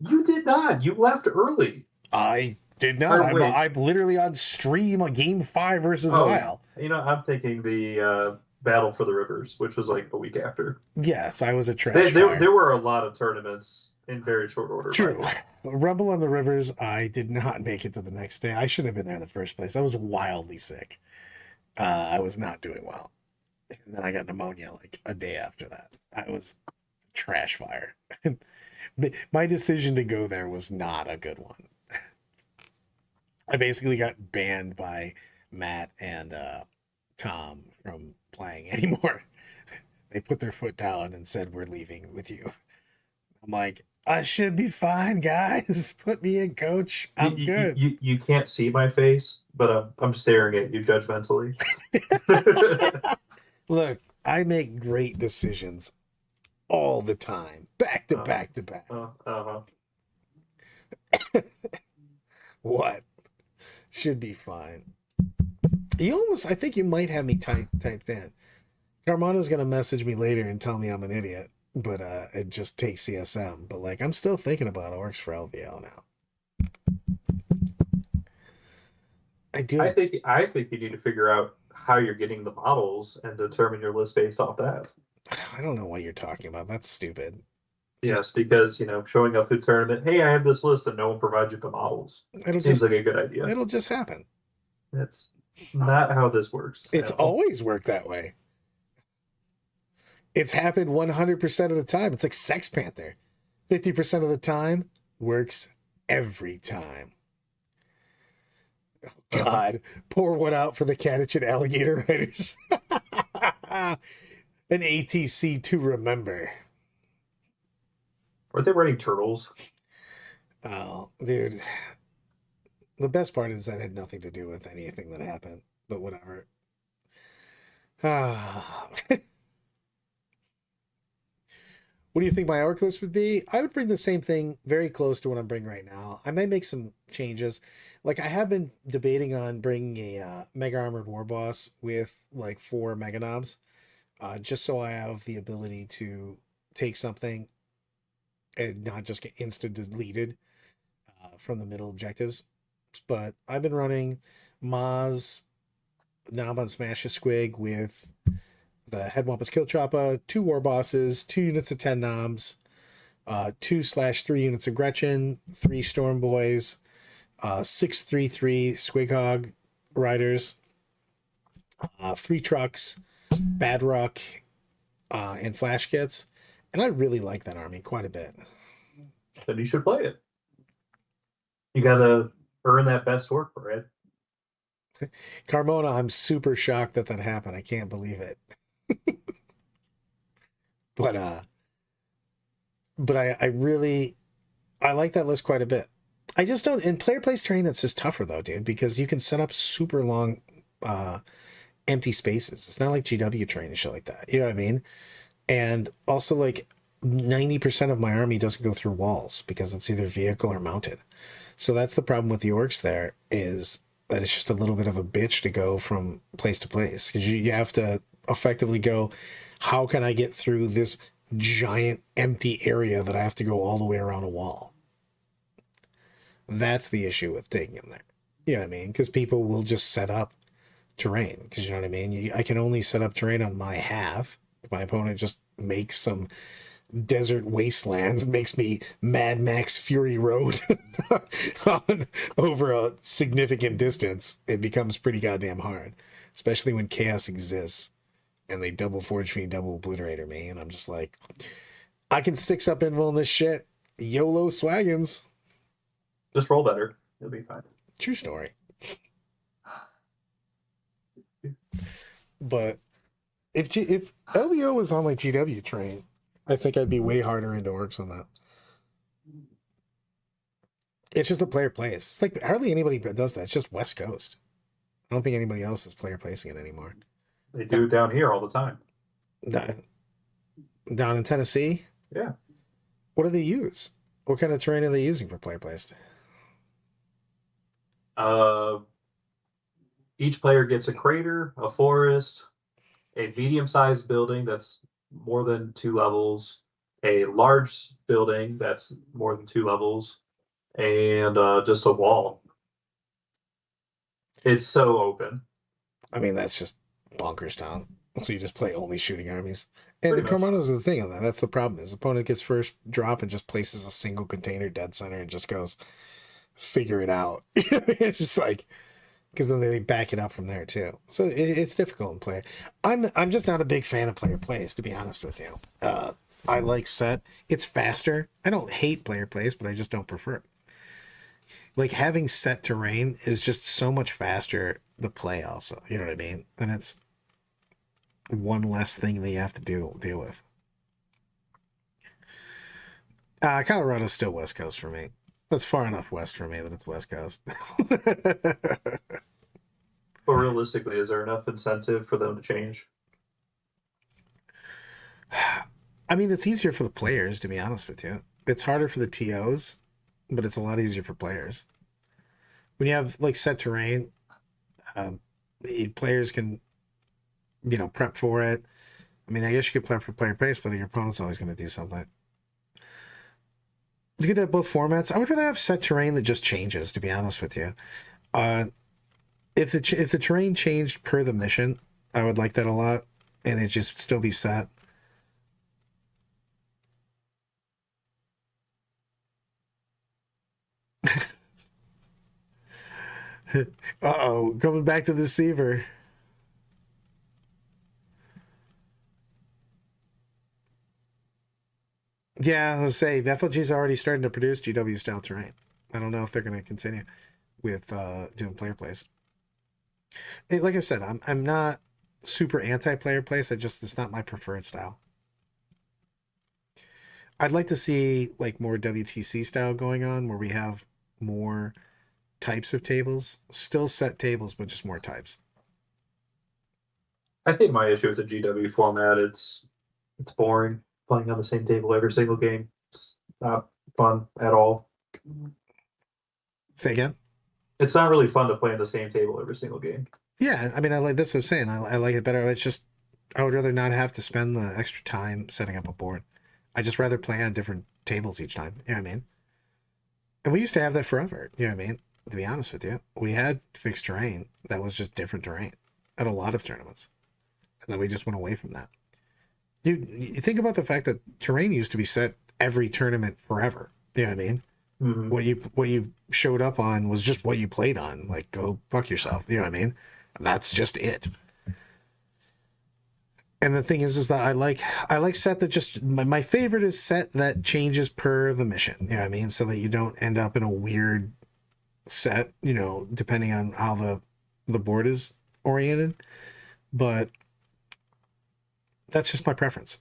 You did not. You left early. I did not. I'm literally on stream on Game 5 versus Lyle. I'm thinking the Battle for the Rivers, which was like a week after. Yes, I was a trash there were a lot of tournaments in very short order. True. Rumble on the Rivers, I did not make it to the next day. I shouldn't have been there in the first place. I was wildly sick. I was not doing well. And then I got pneumonia like a day after that. I was trash fire. My decision to go there was not a good one. I basically got banned by Matt and Tom from playing anymore. They put their foot down and said, "We're leaving with you." I'm like, I should be fine, guys. Put me in, coach. I'm good. You can't see my face, but I'm staring at you judgmentally. Look, I make great decisions all the time, back to back to back. Uh-huh. What? Should be fine. I think you might have me typed in. Carmana's gonna message me later and tell me I'm an idiot, but it just takes CSM. But like, I'm still thinking about orcs for LVO now. I think you need to figure out how you're getting the models and determine your list based off that. I don't know what you're talking about. That's stupid. Yes, because showing up to a tournament, hey, I have this list, and no one provides you the models. Seems like a good idea. It'll just happen. That's not how this works. It's always worked that way. It's happened 100% of the time. It's like Sex Panther. 50% of the time works every time. Oh, God, pour one out for the Catachin Alligator Riders. An ATC to remember. Aren't they running turtles? Oh, dude. The best part is that had nothing to do with anything that happened, but whatever. What do you think my orc list would be? I would bring the same thing very close to what I'm bringing right now. I may make some changes. Like, I have been debating on bringing a Mega Armored War Boss with like 4 Mega Knobs, just so I have the ability to take something and not just get instant deleted from the middle objectives. But I've been running Maz Knob on Smash a Squig with the Head Wampus Kill Choppa, 2 War Bosses, 2 units of 10 Knobs, 2/3 units of Gretchen, 3 Storm Boys, 6/3 Squighog Riders, 3 trucks, Bad Ruck, and Flash Kits. And I really like that army quite a bit. Then you should play it. You gotta earn that best orc, Brad. Carmona, I'm super shocked that happened. I can't believe it. But I really like that list quite a bit. I just don't, in player place terrain, it's just tougher though, dude, because you can set up super long empty spaces. It's not like GW terrain and shit like that. You know what I mean? And also, like, 90% of my army doesn't go through walls because it's either vehicle or mounted. So that's the problem with the orcs there, is that it's just a little bit of a bitch to go from place to place, because you have to effectively go, how can I get through this giant empty area that I have to go all the way around a wall? That's the issue with taking them there. You know what I mean? Because people will just set up terrain, because you know what I mean? I can only set up terrain on my half. My opponent just makes some desert wastelands and makes me Mad Max Fury Road over a significant distance. It becomes pretty goddamn hard, especially when chaos exists and they double Forge Fiend, double Obliterator me, and I'm just like, I can 6-up invul in this shit. YOLO swaggins. Just roll better. It'll be fine. True story. But if LVO was on like GW train, I think I'd be way harder into orcs on that. It's just the player plays. It's like hardly anybody does that. It's just West Coast. I don't think anybody else is player placing it anymore. They do it down here all the time. Down in Tennessee? Yeah. What do they use? What kind of terrain are they using for player placed? Each player gets a crater, a forest, a medium-sized building that's more than 2 levels, a large building that's more than 2 levels, and just a wall. It's so open. I mean, that's just bonkers town. So you just play only shooting armies. And the Carmana's the thing on that. That's the problem. Is opponent gets first drop and just places a single container dead center and just goes, figure it out. It's just like, because then they back it up from there too. So it's difficult in play. I'm just not a big fan of player plays, to be honest with you. I like set. It's faster. I don't hate player plays, but I just don't prefer it. Like having set terrain is just so much faster to play. Also, you know what I mean? And it's one less thing that you have to deal with. Colorado's still West Coast for me. That's far enough west for me that it's West Coast. But realistically, is there enough incentive for them to change? I mean, it's easier for the players, to be honest with you. It's harder for the TOs, but it's a lot easier for players. When you have like set terrain, players can, prep for it. I mean, I guess you could prep for player pace, but your opponent's always going to do something. It's good to have both formats. I would rather have set terrain that just changes, to be honest with you. If the terrain changed per the mission, I would like that a lot, and it just still be set. Uh-oh, coming back to the Seaver. Yeah, I was gonna say FLG's already starting to produce GW style terrain. I don't know if they're going to continue with doing player plays. Like I said, I'm not super anti player plays. It's not my preferred style. I'd like to see like more WTC style going on, where we have more types of tables, still set tables, but just more types. I think my issue with the GW format, it's boring playing on the same table every single game. It's not fun at all. Say again? It's not really fun to play on the same table every single game. Yeah, I mean, that's what I'm saying. I like it better. It's just I would rather not have to spend the extra time setting up a board. I just rather play on different tables each time. You know what I mean? And we used to have that forever. You know what I mean? To be honest with you, we had fixed terrain that was just different terrain at a lot of tournaments, and then we just went away from that. Dude, you think about the fact that terrain used to be set every tournament forever. You know what I mean? Mm-hmm. What you showed up on was just what you played on. Like, go fuck yourself. You know what I mean? That's just it. And the thing is that I like set that just my favorite is set that changes per the mission. You know what I mean? So that you don't end up in a weird set, depending on how the board is oriented. But that's just my preference.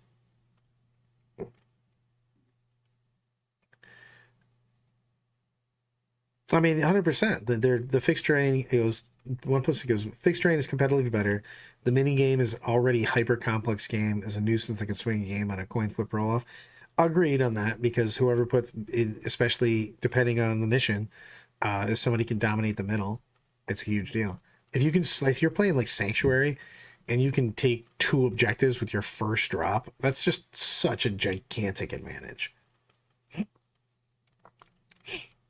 I mean, 100%. The fixed terrain, it goes 1+, it goes fixed terrain is competitively better. The mini game is already hyper complex game, is a nuisance that can swing a game on a coin flip roll off. Agreed on that, because whoever puts, especially depending on the mission, if somebody can dominate the middle, it's a huge deal. If you're playing like Sanctuary, and you can take 2 objectives with your first drop, that's just such a gigantic advantage.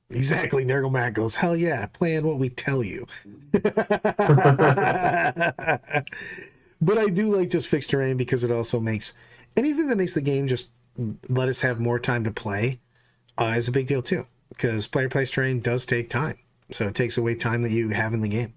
Exactly. Nergalmat goes, hell yeah, playing what we tell you. But I do like just fixed terrain because it also makes anything that makes the game just let us have more time to play is a big deal too. Because player place terrain does take time. So it takes away time that you have in the game.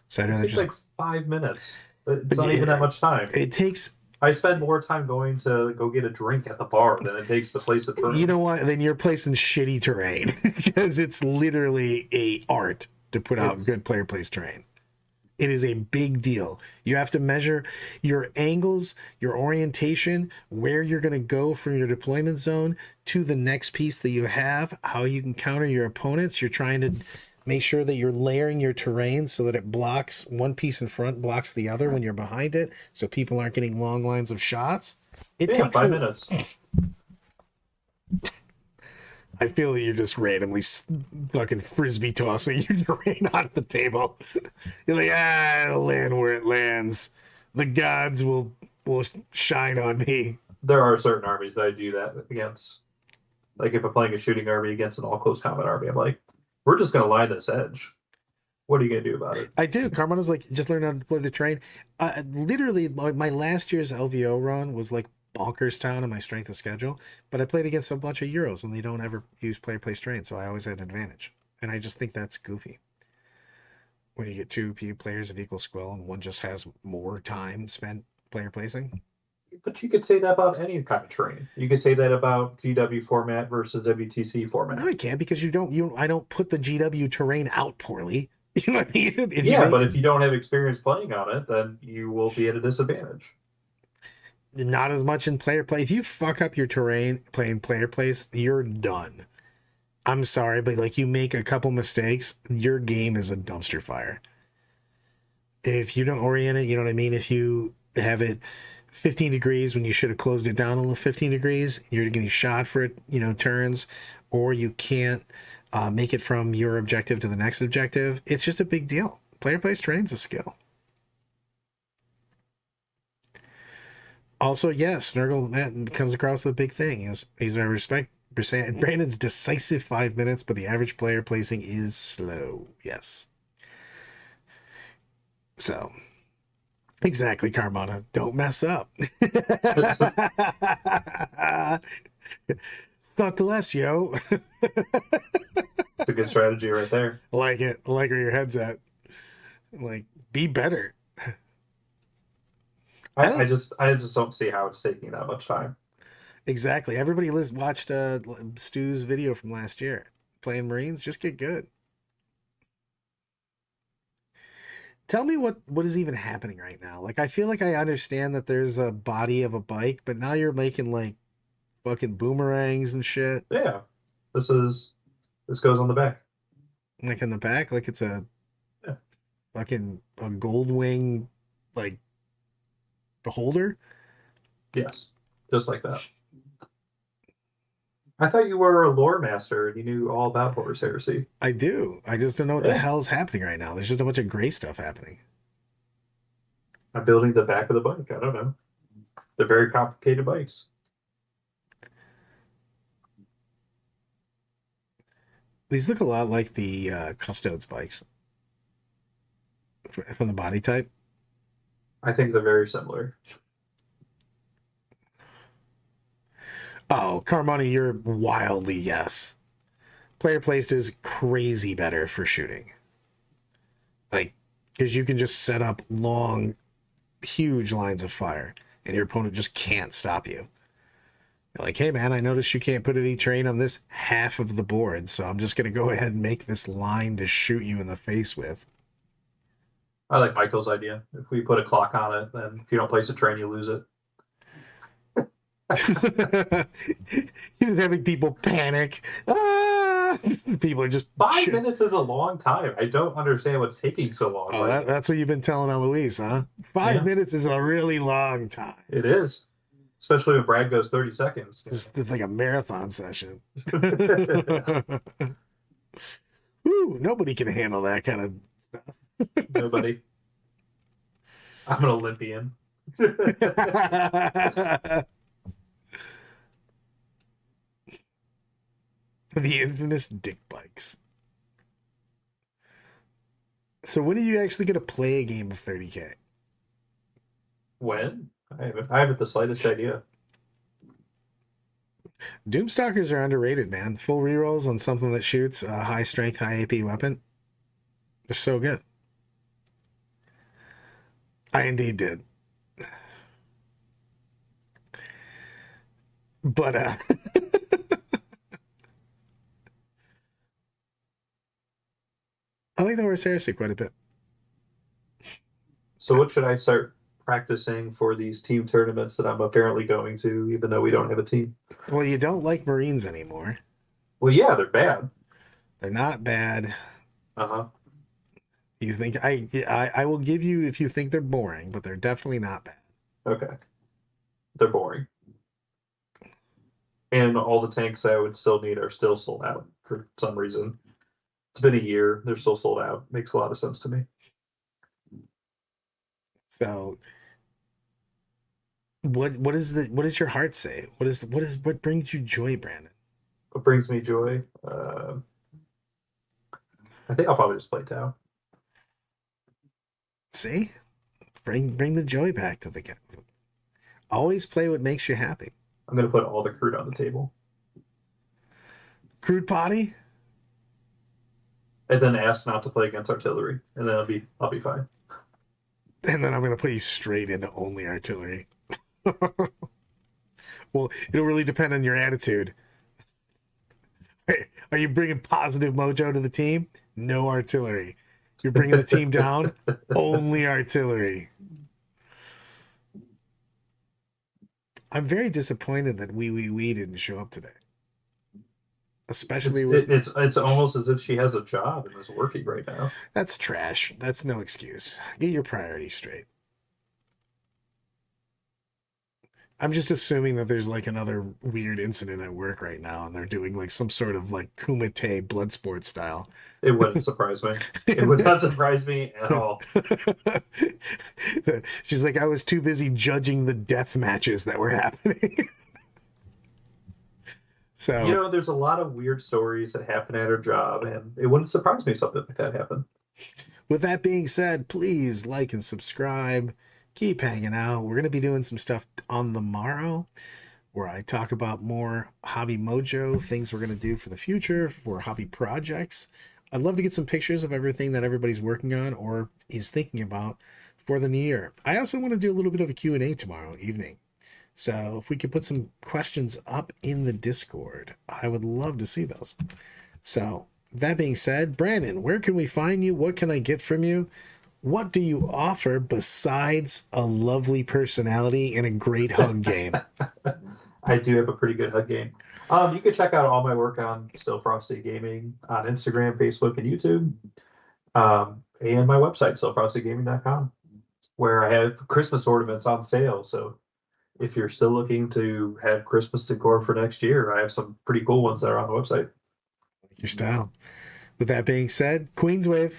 So I'd rather just like 5 minutes. It's not even that much time. It takes. I spend more time going to go get a drink at the bar than it takes to place a tournament. You know what? Then you're placing shitty terrain because it's literally a art to put out good player place terrain. It is a big deal. You have to measure your angles, your orientation, where you're going to go from your deployment zone to the next piece that you have, how you can counter your opponents. You're trying to make sure that you're layering your terrain so that it blocks one piece in front, blocks the other when you're behind it, so people aren't getting long lines of shots. It takes 5 minutes. I feel that you're just randomly fucking frisbee tossing your terrain off the table. You're like, it'll land where it lands. The gods will shine on me. There are certain armies that I do that against. Like if I'm playing a shooting army against an all close combat army, I'm like, we're just gonna line this edge. What are you gonna do about it? I do. Carmana's like, just learn how to play the terrain. Literally, my last year's LVO run was like bonkers town in my strength of schedule, but I played against a bunch of Euros and they don't ever use player place terrain, so I always had an advantage. And I just think that's goofy. when you get two players of equal skill and one just has more time spent player placing. But you could say that about any kind of terrain. You could say that about GW format versus WTC format. No, I can't because I don't put the GW terrain out poorly. You know what I mean? But if you don't have experience playing on it, then you will be at a disadvantage. Not as much in player play. If you fuck up your terrain playing player plays, you're done. I'm sorry, but like you make a couple mistakes, your game is a dumpster fire. If you don't orient it, you know what I mean? If you have it 15 degrees when you should have closed it down a little 15 degrees, you're getting shot for it, turns, or you can't make it from your objective to the next objective. It's just a big deal. Player plays terrain's a skill. Also, yes, Nurgle comes across the big thing. He's I respect Brandon's decisive 5 minutes, but the average player placing is slow. Yes. So, exactly, Carmona. Don't mess up. Thought the less, yo. It's a good strategy right there. I like it. I like where your head's at. Like, be better. I just don't see how it's taking that much time. Exactly. Everybody watched Stu's video from last year. Playing Marines, just get good. Tell me what is even happening right now. Like, I feel like I understand that there's a body of a bike, but now you're making like fucking boomerangs and shit. Yeah, this goes on the back. Like in the back, like it's a fucking a gold wing, like beholder. Yes, just like that. I thought you were a lore master and you knew all about Horus Heresy. I do. I just don't know what the hell's happening right now. There's just a bunch of gray stuff happening. I'm building the back of the bike. I don't know. They're very complicated bikes. These look a lot like the Custodes bikes from the body type. I think they're very similar. Oh, Carmona, you're wildly yes. Player placed is crazy better for shooting. Like, because you can just set up long, huge lines of fire, and your opponent just can't stop you. You're like, hey man, I noticed you can't put any terrain on this half of the board, so I'm just going to go ahead and make this line to shoot you in the face with. I like Michael's idea. If we put a clock on it, then if you don't place a terrain, you lose it. He's having people panic. Ah! People are just 5 minutes is a long time. I don't understand what's taking so long. Oh, that's what you've been telling Eloise, huh? 5 minutes is a really long time. It is, especially when Brad goes 30 seconds. It's like a marathon session. Ooh, nobody can handle that kind of stuff. Nobody. I'm an Olympian. The infamous dick bikes. So when are you actually going to play a game of 30K? When? I haven't the slightest idea. Doomstalkers are underrated, man. Full rerolls on something that shoots a high strength, high AP weapon. They're so good. I indeed did. But I like the Horus Heresy quite a bit. So what should I start practicing for these team tournaments that I'm apparently going to, even though we don't have a team? Well, you don't like Marines anymore. Well, yeah, they're bad. They're not bad. Uh-huh. You think I will give you if you think they're boring, but they're definitely not bad. Okay. They're boring. And all the tanks I would still need are still sold out for some reason. It's been a year. They're still sold out. Makes a lot of sense to me. So what does your heart say? What brings you joy, Brandon? What brings me joy? I think I'll probably just play Tau. See? Bring the joy back to the game. Always play what makes you happy. I'm gonna put all the crude on the table. Crude potty? and then ask not to play against artillery, and then I'll be fine. And then I'm going to put you straight into only artillery. Well, it'll really depend on your attitude. Hey, are you bringing positive mojo to the team? No artillery. You're bringing the team down? Only artillery. I'm very disappointed that we didn't show up today. Especially with It's almost as if she has a job and is working right now. That's trash. That's no excuse. Get your priorities straight. I'm just assuming that there's like another weird incident at work right now, and they're doing like some sort of like Kumite blood sport style. It wouldn't surprise me. It would not surprise me at all. She's like, I was too busy judging the death matches that were happening. So, You know, there's a lot of weird stories that happen at her job, and it wouldn't surprise me if something like that happened. with that being said, please like and subscribe. Keep hanging out. We're going to be doing some stuff on the morrow where I talk about more hobby mojo, things we're going to do for the future, for hobby projects. I'd love to get some pictures of everything that everybody's working on or is thinking about for the new year. I also want to do a little bit of a Q&A tomorrow evening. So if we could put some questions up in the Discord, I would love to see those. So that being said, Brandon, where can we find you? What can I get from you? What do you offer besides a lovely personality and a great hug game? I do have a pretty good HUD game. You can check out all my work on Still Frosty Gaming on Instagram, Facebook, and YouTube. And my website, stillfrostygaming.com, where I have Christmas ornaments on sale. So if you're still looking to have Christmas decor for next year, I have some pretty cool ones that are on the website. Your style. With that being said, Queenswave.